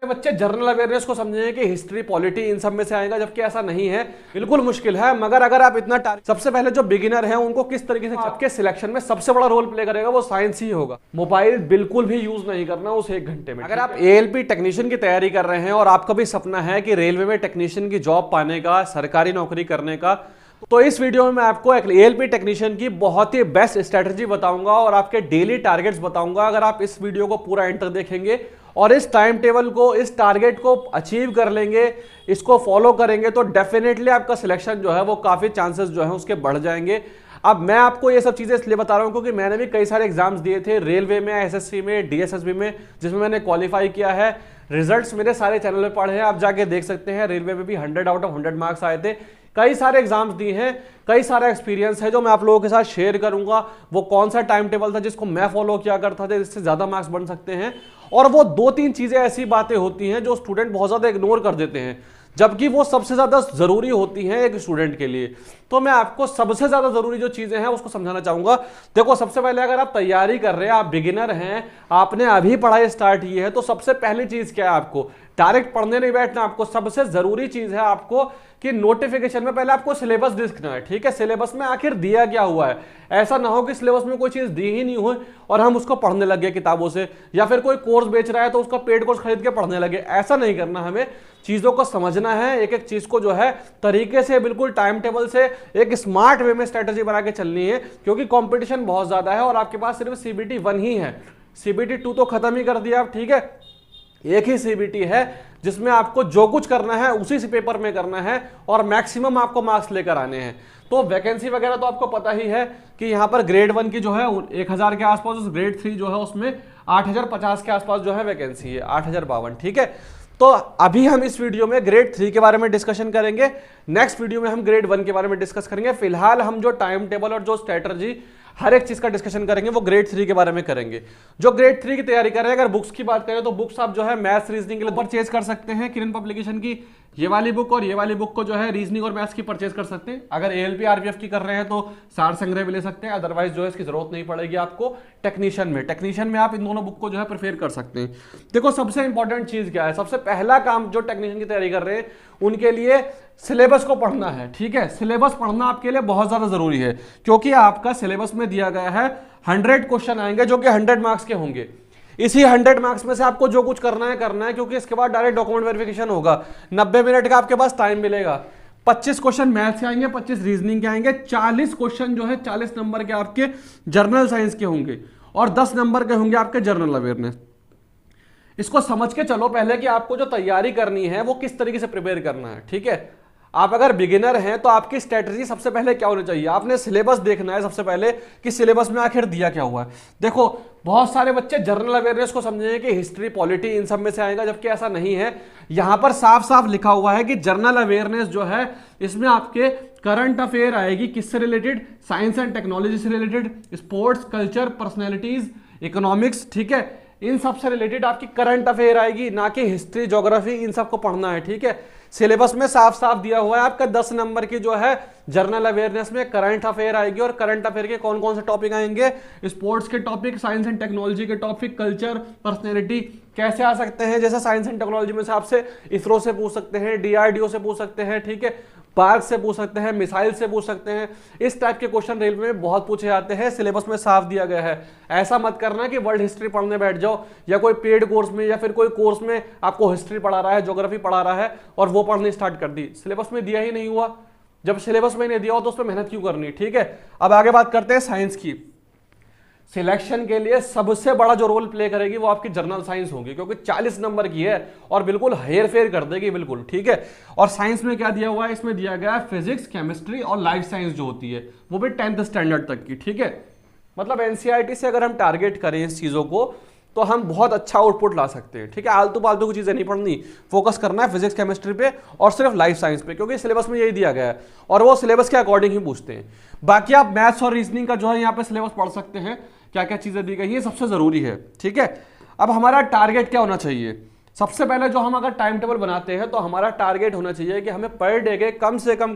बच्चे general awareness को समझेंगे कि हिस्ट्री पॉलिटी इन सब में से आएगा, जबकि ऐसा नहीं है, बिल्कुल मुश्किल है। मगर अगर आप इतना सबसे पहले जो बिगिनर हैं उनको किस तरीके से आपके सिलेक्शन में सबसे बड़ा रोल प्ले करेगा वो साइंस ही होगा। मोबाइल बिल्कुल भी यूज नहीं करना उस 1 घंटे में। अगर आप एएलपी टेक्नीशियन की तैयारी कर रहे हैं और आपका भी सपना है कि रेलवे में टेक्नीशियन की जॉब पाने का, सरकारी नौकरी करने का, तो इस वीडियो में मैं आपको एक एएलपी टेक्नीशियन की बहुत ही बेस्ट स्ट्रेटजी बताऊंगा और आपके डेली टारगेट्स बताऊंगा। अगर आप इस वीडियो को पूरा एंड तक देखेंगे और इस टाइम टेबल को, इस टारगेट को अचीव कर लेंगे, इसको फॉलो करेंगे, तो डेफिनेटली आपका सिलेक्शन जो है वो काफी चांसेस जो है उसके बढ़ जाएंगे। अब मैं आपको ये सब चीजें इसलिए बता रहा हूं क्योंकि मैंने भी कई सारे एग्जाम्स दिए थे, रेलवे में, एसएससी में, डीएसएसबी में, जिसमें मैंने क्वालिफाई किया है। रिजल्ट्स मेरे सारे चैनल पे पड़े हैं, आप जाके देख सकते हैं। रेलवे में भी 100 आउट ऑफ 100 मार्क्स आए थे। कई सारे एग्जाम्स दिए हैं, कई सारा एक्सपीरियंस है जो मैं आप लोगों के साथ शेयर करूंगा। वो कौन सा टाइम टेबल था जिसको मैं फॉलो किया करता था, जिससे ज्यादा मार्क्स बन सकते हैं। और वो 2-3 चीजें ऐसी बातें होती हैं जो स्टूडेंट बहुत ज्यादा इग्नोर कर देते हैं, जबकि वो सबसे ज्यादा जरूरी होती हैं एक स्टूडेंट के लिए। तो मैं आपको सबसे ज्यादा जरूरी जो चीजें हैं उसको समझाना चाहूंगा। देखो, सबसे पहले अगर आप तैयारी कर रहे हैं, आप बिगिनर हैं, आपने अभी पढ़ाई स्टार्ट की है, तो सबसे पहली चीज क्या है, आपको डायरेक्ट पढ़ने नहीं बैठना। आपको सबसे जरूरी चीज है आपको कि नोटिफिकेशन में पहले आपको सिलेबस देखना है। ठीक है, सिलेबस में आखिर दिया क्या हुआ है। ऐसा ना हो कि सिलेबस में कोई चीज दी ही नहीं हो और हम उसको पढ़ने लगे किताबों से, या फिर कोई कोर्स बेच रहा है तो उसका पेड कोर्स खरीद के पढ़ने लगे। ऐसा नहीं करना, हमें चीजों को समझना है, एक एक चीज को जो है तरीके से, बिल्कुल टाइम टेबल से, एक स्मार्ट वे में स्ट्रेटेजी बना के चलनी है। क्योंकि कंपटीशन बहुत ज्यादा है और आपके पास सिर्फ सीबीटी 1 ही है, सीबीटी 2 तो खत्म ही कर दिया आप। ठीक है, एक ही सीबीटी है जिसमें आपको जो कुछ करना है उसी से पेपर में करना है और मैक्सिमम आपको मार्क्स लेकर आने हैं। तो वैकेंसी वगैरह तो आपको पता ही है कि यहाँ पर ग्रेड 1 की जो है 1000 के आसपास, ग्रेड 3 जो है उसमें 8050 के आसपास जो है वैकेंसी है, 8052। ठीक है, तो अभी हम इस वीडियो में ग्रेड 3 के बारे में डिस्कशन करेंगे, नेक्स्ट वीडियो में हम ग्रेड 1 के बारे में डिस्कस करेंगे। फिलहाल हम जो टाइम टेबल और जो स्ट्रेटजी हर एक चीज का डिस्कशन करेंगे वो ग्रेड 3 के बारे में करेंगे। जो ग्रेड 3 की तैयारी कर रहे हैं, अगर बुक्स की बात करें तो बुक्स आप जो है मैथ्स रीजनिंग के लिए परचेज कर सकते हैं किरण पब्लिकेशन की। ये वाली बुक और ये वाली बुक को जो है रीजनिंग और मैथ्स की परचेज कर सकते हैं। अगर एएलपी आरपीएफ की कर रहे हैं तो सार संग्रह भी ले सकते हैं, अदरवाइज जो है इसकी जरूरत नहीं पड़ेगी आपको। टेक्नीशियन में आप इन दोनों बुक को जो है प्रेफर कर सकते हैं। देखो, सबसे इंपॉर्टेंट चीज क्या है, सबसे पहला काम जो टेक्नीशियन की तैयारी कर रहे हैं उनके लिए सिलेबस को पढ़ना है। ठीक है, सिलेबस पढ़ना आपके लिए बहुत ज्यादा जरूरी है, क्योंकि आपका सिलेबस में दिया गया है 100 क्वेश्चन आएंगे जो कि 100 मार्क्स के होंगे। इसी 100 मार्क्स में से आपको जो कुछ करना है, क्योंकि इसके बाद डायरेक्ट डॉक्यूमेंट वेरिफिकेशन होगा। 90 मिनट का आपके पास टाइम मिलेगा। 25 क्वेश्चन मैथ्स के आएंगे, 25 रीजनिंग के आएंगे, 40 क्वेश्चन जो है 40 नंबर के आपके जर्नल साइंस के होंगे और 10 नंबर के होंगे आपके जनरल अवेयरनेस। इसको समझ के चलो पहले कि आपको जो तैयारी करनी है वो किस तरीके से प्रिपेयर करना है। ठीक है, आप अगर बिगिनर हैं तो आपकी स्ट्रेटजी सबसे पहले क्या होनी चाहिए, आपने सिलेबस देखना है सबसे पहले कि सिलेबस में आखिर दिया क्या हुआ है। देखो, बहुत सारे बच्चे जनरल अवेयरनेस को समझेंगे कि हिस्ट्री पॉलिटी इन सब में से आएगा, जबकि ऐसा नहीं है। यहां पर साफ साफ लिखा हुआ है कि जनरल अवेयरनेस जो है इसमें आपके करंट अफेयर आएगी, किससे रिलेटेड, साइंस एंड टेक्नोलॉजी से related, sports, culture, personalities, economics. ठीक है, इन सब से रिलेटेड आपकी करंट अफेयर आएगी, ना कि हिस्ट्री, ज्योग्राफी, इन सबको पढ़ना है। ठीक है, सिलेबस में साफ साफ दिया हुआ है आपका 10 नंबर की जो है जनरल अवेयरनेस में करंट अफेयर आएगी। और करंट अफेयर के कौन कौन से टॉपिक आएंगे, स्पोर्ट्स के टॉपिक, साइंस एंड टेक्नोलॉजी के टॉपिक, कल्चर, पर्सनैलिटी। कैसे आ सकते हैं, जैसे साइंस एंड टेक्नोलॉजी में से आपसे इसरो से पूछ सकते हैं, डीआरडीओ से पूछ सकते हैं, ठीक है, पार्क से पूछ सकते हैं, मिसाइल से पूछ सकते हैं। इस टाइप के क्वेश्चन रेलवे में बहुत पूछे जाते हैं, सिलेबस में साफ दिया गया है। ऐसा मत करना कि वर्ल्ड हिस्ट्री पढ़ने बैठ जाओ या कोई पेड कोर्स में या फिर कोई कोर्स में आपको हिस्ट्री पढ़ा रहा है, ज्योग्राफी पढ़ा रहा है और वो पढ़नी स्टार्ट कर दी। सिलेबस में दिया ही नहीं हुआ, जब सिलेबस में नहीं दिया हो तो उस पर मेहनत क्यों करनी। ठीक है, अब आगे बात करते हैं साइंस की। सिलेक्शन के लिए सबसे बड़ा जो रोल प्ले करेगी वो आपकी जनरल साइंस होगी, क्योंकि 40 नंबर की है और बिल्कुल हेर फेर कर देगी, बिल्कुल। ठीक है, और साइंस में क्या दिया हुआ है, इसमें दिया गया है फिजिक्स, केमिस्ट्री और लाइफ साइंस जो होती है वो भी 10th स्टैंडर्ड तक की। ठीक है, मतलब एनसीईआरटी से अगर हम टारगेट करें इस चीजों को तो हम बहुत अच्छा आउटपुट ला सकते हैं। ठीक है, आलतू फालतू की चीजें नहीं पढ़नी, फोकस करना है फिजिक्स केमिस्ट्री पे और सिर्फ लाइफ साइंस पे, क्योंकि सिलेबस में यही दिया गया है और वो सिलेबस के अकॉर्डिंग ही पूछते हैं। बाकी आप मैथ्स और रीजनिंग का जो है यहाँ पे सिलेबस पढ़ सकते हैं, क्या क्या चीजें दी गई है, सबसे जरूरी है। ठीक है, अब हमारा टारगेट क्या होना चाहिए, सबसे पहले जो हम अगर टाइम टेबल बनाते हैं तो हमारा टारगेट होना चाहिए कि हमें पर डे के कम से कम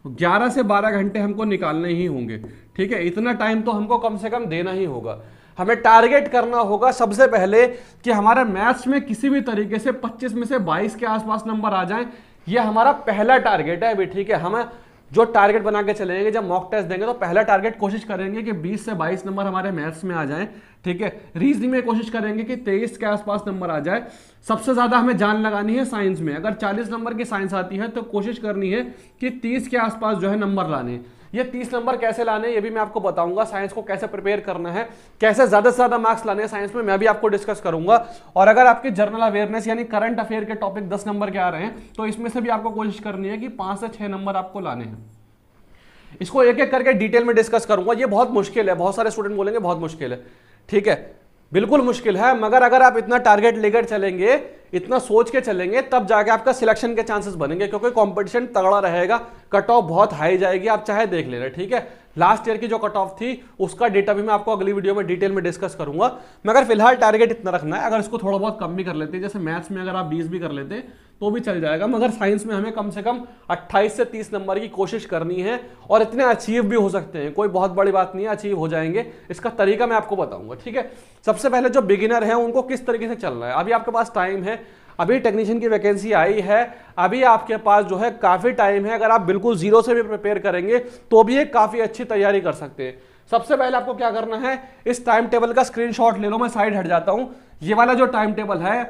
11 से 12 घंटे हमको निकालने ही होंगे। ठीक है, इतना टाइम तो हमको कम से कम देना ही होगा। हमें टारगेट करना होगा सबसे पहले कि हमारे मैथ्स में किसी भी तरीके से 25 में से 22 के आसपास नंबर आ जाएं। ये हमारा पहला टारगेट है अभी, ठीक है। हमें जो टारगेट बना के चलेंगे, जब मॉक टेस्ट देंगे तो पहला टारगेट कोशिश करेंगे कि 20 से 22 नंबर हमारे मैथ्स में आ जाएं, ठीक है। रीजनिंग में कोशिश करेंगे कि 23 के आसपास नंबर आ जाए। सबसे ज्यादा हमें जान लगानी है साइंस में। अगर 40 नंबर की साइंस आती है तो कोशिश करनी है कि 30 के आसपास जो है नंबर लाने। ये 30 नंबर कैसे लाने ये भी मैं आपको बताऊंगा। साइंस को कैसे प्रिपेयर करना है, कैसे ज्यादा से ज्यादा मार्क्स लाने हैं साइंस में, मैं भी आपको डिस्कस करूंगा। और अगर आपकी जनरल अवेयरनेस यानी करंट अफेयर के टॉपिक 10 नंबर के आ रहे हैं तो इसमें से भी आपको कोशिश करनी है कि 5 से 6 नंबर आपको लाने हैं। इसको एक एक करके डिटेल में डिस्कस करूंगा। ये बहुत मुश्किल है, बहुत सारे स्टूडेंट बोलेंगे बहुत मुश्किल है, ठीक है। बिल्कुल मुश्किल है, मगर अगर आप इतना टारगेट लेकर चलेंगे, इतना सोच के चलेंगे, तब जाके आपका सिलेक्शन के चांसेस बनेंगे, क्योंकि कंपटीशन तगड़ा रहेगा, कट ऑफ बहुत हाई जाएगी, आप चाहे देख लेना, ठीक है। लास्ट ईयर की जो कट ऑफ थी उसका डेटा भी मैं आपको अगली वीडियो में डिटेल में डिस्कस करूंगा, मगर फिलहाल टारगेट इतना रखना है। अगर इसको थोड़ा बहुत कम भी कर लेते हैं, जैसे मैथ्स में अगर आप 20 भी कर लेते तो भी चल जाएगा, मगर साइंस में हमें कम से कम 28 से 30 नंबर की कोशिश करनी है। और इतने अचीव भी हो सकते हैं, कोई बहुत बड़ी बात नहीं है, अचीव हो जाएंगे। इसका तरीका मैं आपको बताऊंगा, ठीक है। सबसे पहले जो बिगिनर है उनको किस तरीके से चलना है, अभी आपके पास टाइम है, अभी टेक्नीशियन की वैकेंसी आई है, अभी आपके पास जो है काफी टाइम है। अगर आप बिल्कुल जीरो से भी प्रिपेयर करेंगे तो भी एक काफी अच्छी तैयारी कर सकते हैं। सबसे पहले आपको क्या करना है, इस टाइम टेबल का स्क्रीनशॉट ले लो। मैं साइड हट जाता हूं। ये वाला जो टाइम टेबल है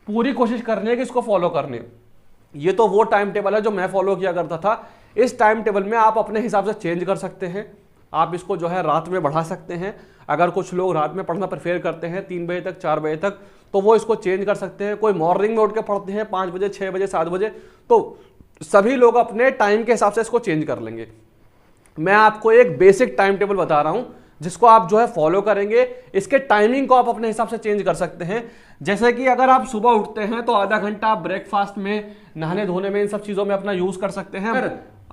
पूरी कोशिश करनी है कि इसको फॉलो करने। ये तो वो टाइम टेबल है जो मैं फॉलो किया करता था। इस टाइम टेबल में आप अपने हिसाब से चेंज कर सकते हैं। आप इसको जो है रात में बढ़ा सकते हैं। अगर कुछ लोग रात में पढ़ना प्रेफर करते हैं 3 बजे तक 4 बजे तक, तो वो इसको चेंज कर सकते हैं। कोई मॉर्निंग में उठ के पढ़ते हैं 5 बजे 6 बजे 7 बजे, तो सभी लोग अपने टाइम के हिसाब से इसको चेंज कर लेंगे। मैं आपको एक बेसिक टाइम टेबल बता रहा हूं जिसको आप जो है फॉलो करेंगे। इसके टाइमिंग को आप अपने हिसाब से चेंज कर सकते हैं। जैसे कि अगर आप सुबह उठते हैं तो आधा घंटा आप ब्रेकफास्ट में, नहाने धोने में, इन सब चीजों में अपना यूज कर सकते हैं।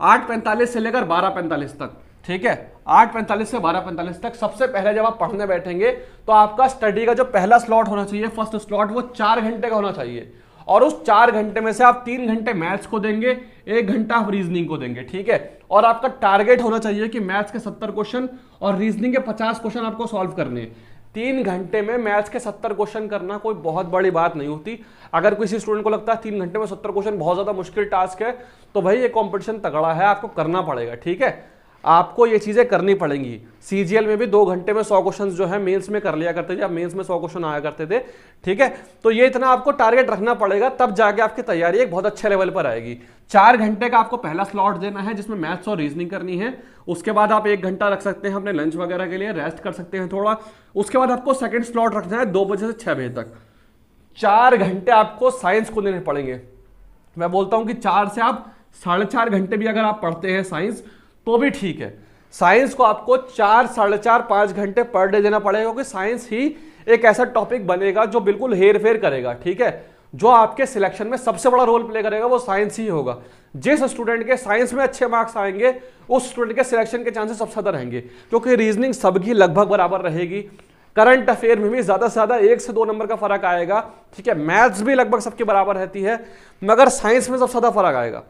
8:45 से लेकर 12:45 तक, ठीक है, 8:45 से 12:45 तक सबसे पहले जब आप पढ़ने बैठेंगे तो आपका स्टडी का जो पहला स्लॉट होना चाहिए, फर्स्ट स्लॉट, वो 4 घंटे का होना चाहिए। और उस 4 घंटे में से आप 3 घंटे मैथ्स को देंगे, 1 घंटा आप रीजनिंग को देंगे, ठीक है। और आपका टारगेट होना चाहिए कि मैथ्स के 70 क्वेश्चन और रीजनिंग के 50 क्वेश्चन आपको सॉल्व करने हैं। 3 घंटे में मैथ्स के 70 क्वेश्चन करना कोई बहुत बड़ी बात नहीं होती। अगर किसी स्टूडेंट को लगता है 3 घंटे में 70 क्वेश्चन बहुत ज्यादा मुश्किल टास्क है, तो भाई ये कंपटीशन तगड़ा है, आपको करना पड़ेगा, ठीक है। आपको ये चीजें करनी पड़ेंगी। सीजीएल में भी 2 घंटे में 100 क्वेश्चन जो है मेंस में कर लिया करते थे, अब मेंस में 100 क्वेश्चन आया करते थे, ठीक है। तो ये इतना आपको टारगेट रखना पड़ेगा, तब जाके आपकी तैयारी एक बहुत अच्छे लेवल पर आएगी। 4 घंटे का आपको पहला स्लॉट देना है जिसमें मैथ्स और रीजनिंग करनी है। उसके बाद आप 1 घंटा रख सकते हैं अपने लंच वगैरह के लिए, रेस्ट कर सकते हैं थोड़ा। उसके बाद आपको सेकंड स्लॉट रखना है 2 बजे से 6 बजे तक। 4 घंटे आपको साइंस को देने पड़ेंगे। मैं बोलता हूं कि 4 से आप 4.5 घंटे भी अगर आप पढ़ते हैं साइंस तो भी ठीक है। साइंस को आपको 4, 4.5, 5 घंटे पर डे देना पड़ेगा, क्योंकि साइंस ही एक ऐसा टॉपिक बनेगा जो बिल्कुल हेर फेर करेगा, ठीक है। जो आपके सिलेक्शन में सबसे बड़ा रोल प्ले करेगा वो साइंस ही होगा। जिस स्टूडेंट के साइंस में अच्छे मार्क्स आएंगे उस स्टूडेंट के सिलेक्शन के चांसेस सबसे ज्यादा रहेंगे, क्योंकि रीजनिंग सबकी लगभग बराबर रहेगी। करंट अफेयर में भी ज्यादा से ज्यादा 1 से 2 नंबर का फर्क आएगा, ठीक है। मैथ्स भी लगभग सबकी बराबर रहती है, मगर साइंस में सबसे ज्यादा फर्क आएगा।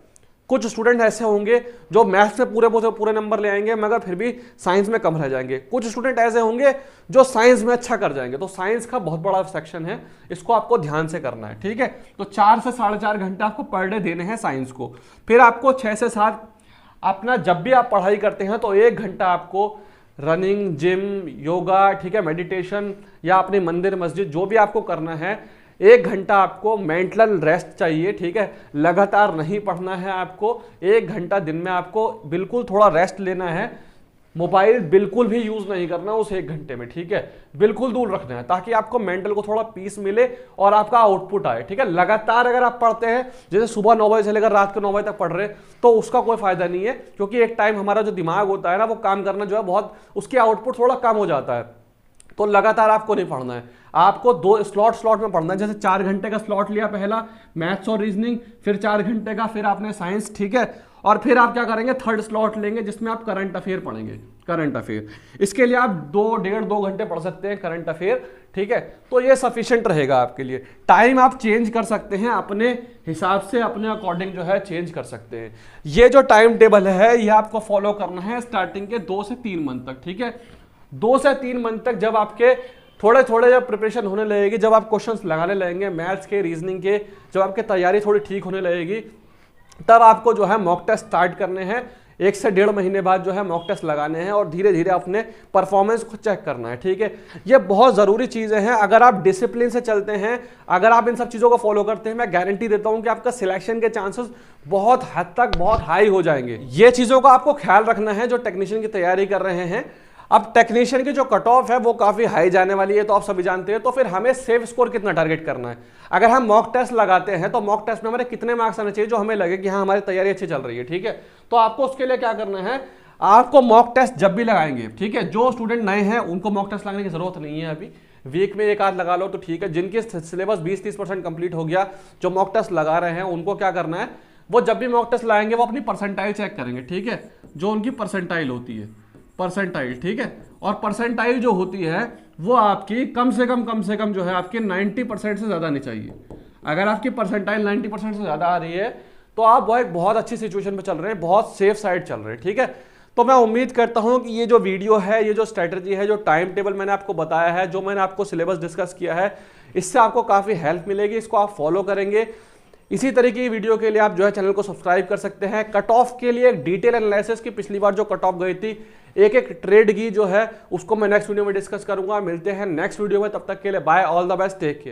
कुछ स्टूडेंट ऐसे होंगे जो मैथ्स में पूरे नंबर ले आएंगे मगर फिर भी साइंस में कम रह जाएंगे। कुछ स्टूडेंट ऐसे होंगे जो साइंस में अच्छा कर जाएंगे। तो साइंस का बहुत बड़ा सेक्शन है, इसको आपको ध्यान से करना है, ठीक है। तो 4 से 4.5 घंटे आपको पर डे देने हैं साइंस को। फिर आपको 6 से 7 अपना, जब भी आप पढ़ाई करते हैं तो 1 घंटा आपको रनिंग, जिम, योगा, ठीक है, मेडिटेशन या अपने मंदिर मस्जिद जो भी आपको करना है, 1 घंटा आपको मेंटल रेस्ट चाहिए, ठीक है। लगातार नहीं पढ़ना है आपको, 1 घंटा दिन में आपको बिल्कुल थोड़ा रेस्ट लेना है। मोबाइल बिल्कुल भी यूज नहीं करना उस 1 घंटे में, ठीक है, बिल्कुल दूर रखना है, ताकि आपको मेंटल को थोड़ा पीस मिले और आपका आउटपुट आए, ठीक है। लगातार अगर आप पढ़ते हैं, जैसे सुबह 9 बजे से लेकर रात के 9 बजे तक पढ़ रहे, तो उसका कोई फायदा नहीं है, क्योंकि एक टाइम हमारा जो दिमाग होता है ना, वो काम करना जो है बहुत, उसकी आउटपुट थोड़ा कम हो जाता है। तो लगातार आपको नहीं पढ़ना है, आपको 2 स्लॉट में पढ़ना है। जैसे 4 घंटे का स्लॉट लिया पहला मैथ्स और रीजनिंग, फिर 4 घंटे का, फिर आपने साइंस, ठीक है। और फिर आप क्या करेंगे, थर्ड स्लॉट लेंगे जिसमें आप करंट अफेयर पढ़ेंगे। करंट अफेयर, इसके लिए आप 1.5-2 घंटे पढ़ सकते हैं करंट अफेयर, ठीक है। तो ये सफिशिएंट रहेगा आपके लिए। टाइम आप चेंज कर सकते हैं अपने हिसाब से, अपने अकॉर्डिंग जो है चेंज कर सकते हैं। ये जो टाइम टेबल है ये आपको फॉलो करना है स्टार्टिंग के 2 से 3 मंथ तक, ठीक है। 2 से 3 मंथ तक जब आपके थोड़े थोड़े जब प्रिपरेशन होने लगेगी, जब आप क्वेश्चंस लगाने लगेंगे मैथ्स के, रीजनिंग के, जब आपकी तैयारी थोड़ी ठीक होने लगेगी, तब आपको जो है मॉक टेस्ट स्टार्ट करने हैं। 1 से 1.5 महीने बाद जो है मॉक टेस्ट लगाने हैं और धीरे धीरे अपने परफॉर्मेंस को चेक करना है, ठीक है। ये बहुत ज़रूरी चीज़ें हैं। अगर आप डिसिप्लिन से चलते हैं, अगर आप इन सब चीज़ों को फॉलो करते हैं, मैं गारंटी देता हूं कि आपका सिलेक्शन के चांसेस बहुत हद तक बहुत हाई हो जाएंगे। ये चीज़ों का आपको ख्याल रखना है जो टेक्नीशियन की तैयारी कर रहे हैं। अब टेक्नीशियन की जो कट ऑफ है वो काफ़ी हाई जाने वाली है, तो आप सभी जानते हैं। तो फिर हमें सेफ स्कोर कितना टारगेट करना है? अगर हम मॉक टेस्ट लगाते हैं तो मॉक टेस्ट में हमारे कितने मार्क्स आने चाहिए जो हमें लगे कि हाँ हमारी तैयारी अच्छी चल रही है, ठीक है। तो आपको उसके लिए क्या करना है, आपको मॉक टेस्ट जब भी लगाएंगे, ठीक है, जो स्टूडेंट नए हैं उनको मॉक टेस्ट लगाने की जरूरत नहीं है। अभी वीक में 1 आध लगा लो तो ठीक है। जिनके सिलेबस 20-30% कंप्लीट हो गया, जो मॉक टेस्ट लगा रहे हैं, उनको क्या करना है, वो जब भी मॉक टेस्ट लगाएंगे वो अपनी परसेंटाइल चेक करेंगे, ठीक है। जो उनकी परसेंटाइल होती है, परसेंटाइल, ठीक है। और परसेंटाइल जो होती है वो आपकी कम से कम जो है आपकी 90% से ज्यादा नहीं चाहिए। अगर आपकी परसेंटाइल 90% से ज्यादा आ रही है तो आप वो एक बहुत अच्छी सिचुएशन पे चल रहे हैं, बहुत सेफ साइड चल रहे हैं, ठीक है। तो मैं उम्मीद करता हूं कि ये जो वीडियो है, ये जो स्ट्रेटजी है, जो टाइम टेबल मैंने आपको बताया है, जो मैंने आपको सिलेबस डिस्कस किया है, इससे आपको काफी हेल्प मिलेगी। इसको आप फॉलो करेंगे। इसी तरीके की वीडियो के लिए आप जो है चैनल को सब्सक्राइब कर सकते हैं। कट ऑफ के लिए एक डिटेल एनालिसिस की पिछली बार जो कट ऑफ गई थी, एक एक ट्रेड की जो है उसको मैं नेक्स्ट वीडियो में डिस्कस करूंगा। मिलते हैं नेक्स्ट वीडियो में, तब तक के लिए bye, all the best, take care.